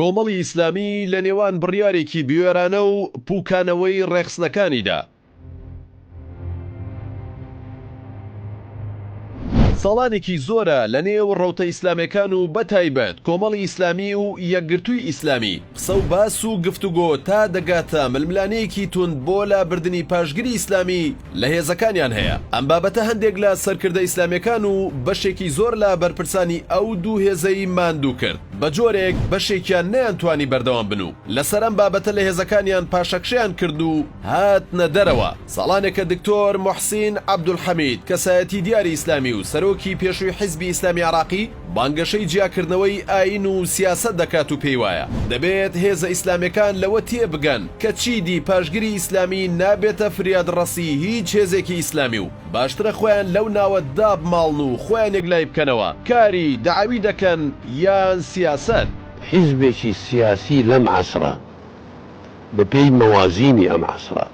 کۆمەڵی ئیسلامی لە نێوان بڕیارێکی بوێرانە و پووکانەوەی ڕێخستنەکانیدا. ساڵانێکی زۆرە لە نێو ڕەوتە ئیسلامیەکان و بەتایبەت کۆمەڵی ئیسلامی و یەکگرتووی ئیسلامی قسە و باس و گفتوگۆ تا دەگاتە ململانەیەکی تونند بۆ لا بردننی پاشگیری ئیسلامی لە هێزەکانیان هەیە. ئەم بابەتە هەندێک لە سەرکردە ئیسلامیەکان و بەشێکی زۆر لە بەرپرسانی ئەو دوو هێزەی ماندوو کرد. بە جۆرێک بەشێکیان نەیانتوانی بەردەوام بن و لەسەر ئەم بابەتە لە هێزەکانیان پاشەکشیان کرد و هاتنە دەرەوە. ساڵانێکە دکتۆر موحسین عەبدولحەمید کەسایەتی دیاری ئیسلامی و سەرۆکی پێشووی حیزبی ئیسلامی عێراقی بانگەشەی جیاکردنەوەی ئاین و سیاسەت دەکات و پێی وایە دەبێت هێزە ئیسلامیەکان لەوە تێبگەن کە چیدی پاشگیری ئیسلامی نابێتە فریادڕەسی هیچ هێزێکی ئیسلامی و باشترە خۆیان لەو ناوە دابماڵن و خۆیان یەکلای بکەنەوە، کاری دەعاوی دەکەن یان سیاسەت. حیزبێکی سیاسی لەم عەسرە بەپێی مەوازینی ئەم عەسرە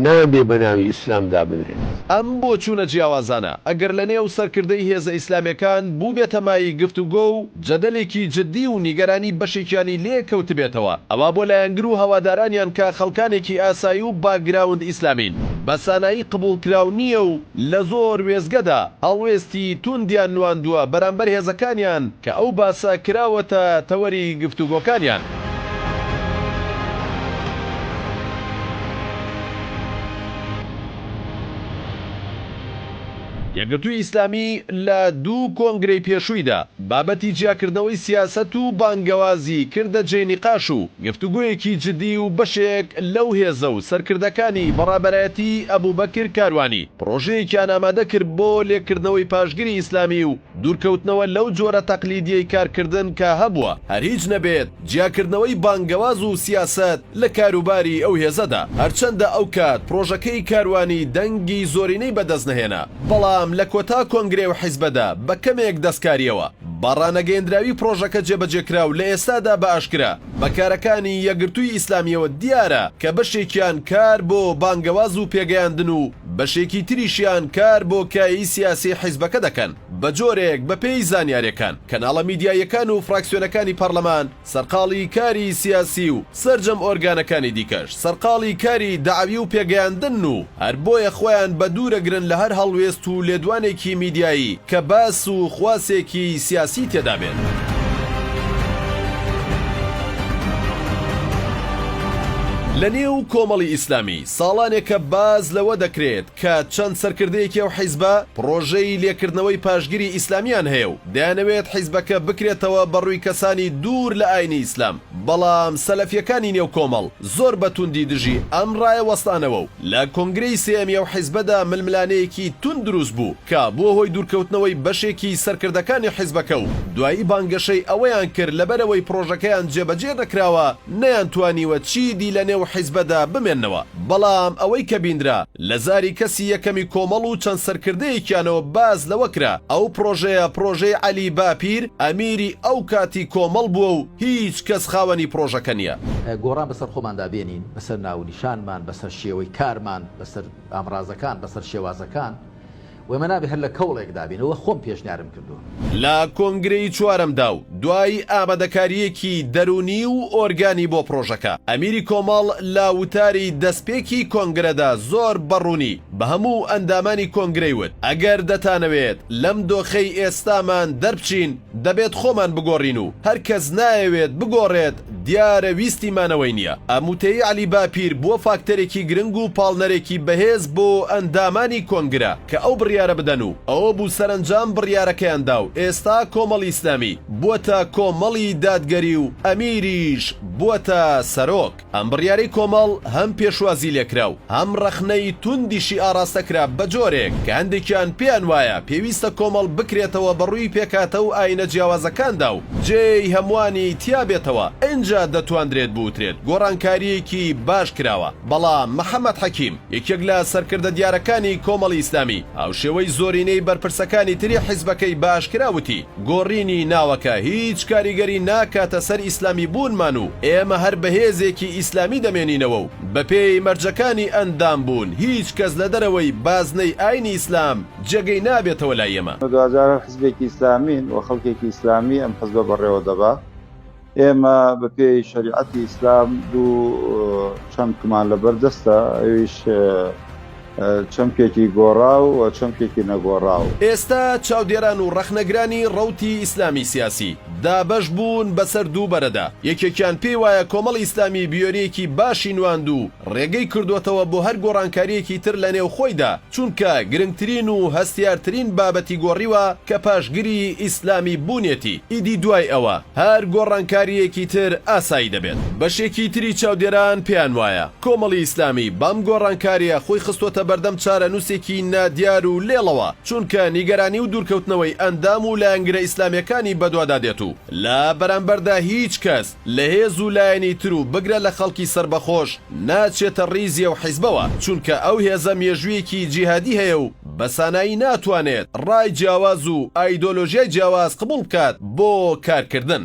نابێ بە ناوی ئیسلامدا بنرێت. ئەم بۆ چوونە جیاوازانە ئەگەر لە نێو سەرکردەی هێزە ئیسلامیەکان بوو بێتە مای گفتوگۆ و جەدەلێکی جددی و نیگەرانی بەشێکیانی لێکەوت بێتەوە، ئەوە بۆ لایەنگر و هەوادارانیان کە خەڵکانێکی ئاسایی و باگراوند ئیسلامین بە سانایی قبوڵکراو نییە و لە زۆر وێزگەدا هەڵوێستی توندیان نواندووە بەرامبەر هێزەکانیان کە ئەو باسە کراوەتە تەوەری گفتوگۆکانیان. یەکگرتووی ئیسلامی لە دوو کۆنگرەی پێشوویدا بابەتی جیاکردنەوەی سیاسەت و بانگەوازی کردە جێنیقاش و گفتوگۆیەکی جددی و بەشێک لەو هێزە و سەرکردەکانی بەڕابەرایەتی ئەبوبەکر کاروانی پرۆژەیەکیان ئامادە کرد بۆ لێکردنەوەی پاشگیری ئیسلامی و دوورکەوتنەوە لەو جۆرە تەقلیدیەی کارکردن کە هەبووە هەر هیچ نەبێت جیاکردنەوەی بانگەواز و سیاسەت لە کاروباری ئەو هێزەدا. هەرچەندە ئەو کات پرۆژەکەی کاروانی دەنگی زۆرینەی بەدەست نەهێنا، بەڵام لە کۆتا کۆنگرێ و حیزبەدا بە کەمێک دەستکاریەوە بەڕانەگەیەندراوی پرۆژەکە جێبەجێکرا و لە ئێستادا بە ئاشکرا بەکارەکانی یەکگرتووی ئیسلامیەوە دیارە کە بەشێکیان کار بۆ بانگەواز و پێگەیاندن و بەشێکی تریشیان کار بۆ کایی سیاسی حیزبەکە دەکەن بە جۆرێک بە پێی زانیاریەکان کەناڵە میدیایەکان و فراکسیۆنەکانی پەرلەمان، سەرقاڵی کاری سیاسی و سەرجەم ئۆرگانەکانی دیکەش سەرقاڵی کاری دەعاوی و پێگەیاندن و هەر بۆیە خۆیان بە دوورەگرن لە هەر هەڵوێست و لێدوانێکی میدیایی کە باس و خواسێکی سیاسی تێدا بێت. لە نێو کۆمەڵی ئیسلامی ساڵانێکە باز لەوە دەکرێت کە چەند سەرکردەیەکی ئەو حیزبە پرۆژەی لێکردنەوەی پاشگیری ئیسلامیان هەیە و دەیانەوێت حیزبەکە بکرێتەوە بەڕووی کەسانی دوور لە ئاینی ئیسلام، بەڵام سەلەفیەکانی نێو کۆمەڵ زۆر بەتوندی دژی ئەم ڕایە وەستانەوە و لە کۆنگرەی سێمی ئەو حیزبەدا ململانەیەکی تون دروست بوو کە بووە هۆی دوورکەوتنەوەی بەشێکی سەرکردەکانی حیزبەکە و دوایی بانگەشەی ئەوەیان کرد لەبەرەوەی پرۆژەکەیان جێبەجێ دەکراوە نەیانتوانیوە چیدی لە نێو حیزبەدا بمێننەوە، بەڵام ئەوەی کە بیندرا لە زاری کەسی یەکەمی کۆمەڵ و چەند سەرکردەیەکیانەوە باز لەوە کرا ئەو پرۆژەیە پرۆژەی عەلی باپیر ئەمیری ئەو کاتی کۆمەڵ بووە و هیچ کەس خاوەنی پرۆژەکە نییە. گۆڕان بەسەر خۆماندا بێنین، بەسەر ناونیشانمان، بەسەر شێوەی کارمان، بەسەر ئامرازەکان، بەسەر شێوازەکان وەمە نابێ هەر لە کەوڵێکدا بینەوە خۆم پێشنیارم کردووە. لە کۆنگرەی چوارەمدا و دوای ئامادەکاریەکی دەرونی و ئۆرگانی بۆ پرۆژەکە ئەمیری کۆمەڵ لە وتاری دەستپێکی کۆنگرەدا زۆر بەڕوونی بە هەموو ئەندامانی کۆنگرەی وت ئەگەر دەتانەوێت لەم دۆخەی ئێستامان دەربچین دەبێت خۆمان بگۆڕین و هەر کەس نایەوێت بگۆڕێت دیارە ویستیمانەوەی نییە. ئەموتەی عەلی باپیر بووە فاکتەرێکی گرنگ و پاڵنەرێکی بەهێز بۆ ئەندامانی کۆنگرە کە ئەو بڕیارە بدەن و ئەوە بوو سەرنجام بڕیارەکەیاندا و ئێستا کۆمەڵی ئیسلامی بووەتە کۆمەڵی دادگەری و ئەمیریش بووەتە سەرۆک. ئەم بڕیارەی کۆمەڵ هەم پێشوازی لێکرا و هەم ڕەخنەی توندیشی ئاراستەکرا بە جۆرێک کە هەندێکیان پێیان وایە پێویستە کۆمەڵ بکرێتەوە بەڕووی پێکاتە و ئاینە جیاوازەکاندا و جێی هەموانی تیا بێتەوە ئەنجا دەتواندرێت بوترێت گۆڕانکاریەکی باش کراوە. بەڵام محەممەد حەکیم یەکێک لە سەرکردە دیارەکانی کۆمەڵی ئیسلامی ئەو شێوەی زۆرینەی بەرپرسەکانی تری حیزبەکەی باشکراوتی گۆڕینی ناوەکە هیچ هیچ کاریگەری ناکاتە سەر ئیسلامی بوونمان و ئێمە هەر بەهێزێکی ئیسلامی دەمێنینەوە و بە پێی مەرجەکانی ئەندام بوون هیچ کەس لە دەرەوەی بازنەی ئاینی ئیسلام جێگەی نابێتەوە لای ئێمە. دوجار حزبێکی ئیسلامین و خەڵکێکی ئیسلامی ئەم حزبە بەڕێوە دەبا. ئێمە بە پێی شەریعەتی ئیسلام دوو چەمکمان لەبەردەستە، ئەویش چەمکێکی گۆڕاو و چەمکێکی نەگۆڕاو. ئێستا چاودێران و ڕەخنەگرانی ڕەوتی ئیسلامی سیاسی دابەش بوون بەسەر دوو بەرەدا. یەکێکیان پێی وایە کۆمەڵ ئیسلامی بیۆرەیەکی باشی نواند و ڕێگەی کردوێتەوە بۆ هەر گۆڕانکاریەکی تر لە نێو خۆیدا، چونکە گرنگترین و هەستیارترین بابەتی گۆڕیوە کە پاشگیری ئیسلامی بوونێتی. ئیدی دوای ئەوە هەر گۆڕانکاریەکی تر ئاسایی دەبێت. بەشێکی تری چاودێران پێیان وایە کۆمەڵی ئیسلامی بەم گۆڕانکاریە خۆی خستوەتە بەردەم چارە نووسێکی نادیار و لێڵەوە، چونکە نیگەرانی و دوورکەوتنەوەی ئەندام و لایەنگرە ئیسلامیەکانی بەدوادا دێت و لە بەرامبەردا هیچ کەس لە هێز و لایەنی تر و بگرە لە خەڵکی سربەخۆش ناچێتە ڕیزیە و حیزبەوە، چونکە ئەو هێزە مێژوویەکی جیهادی هەیە و بەسانایی ناتوانێت ڕای جیاواز و ئایدۆلۆژیای جیاواز قبول بکات بۆ کارکردن.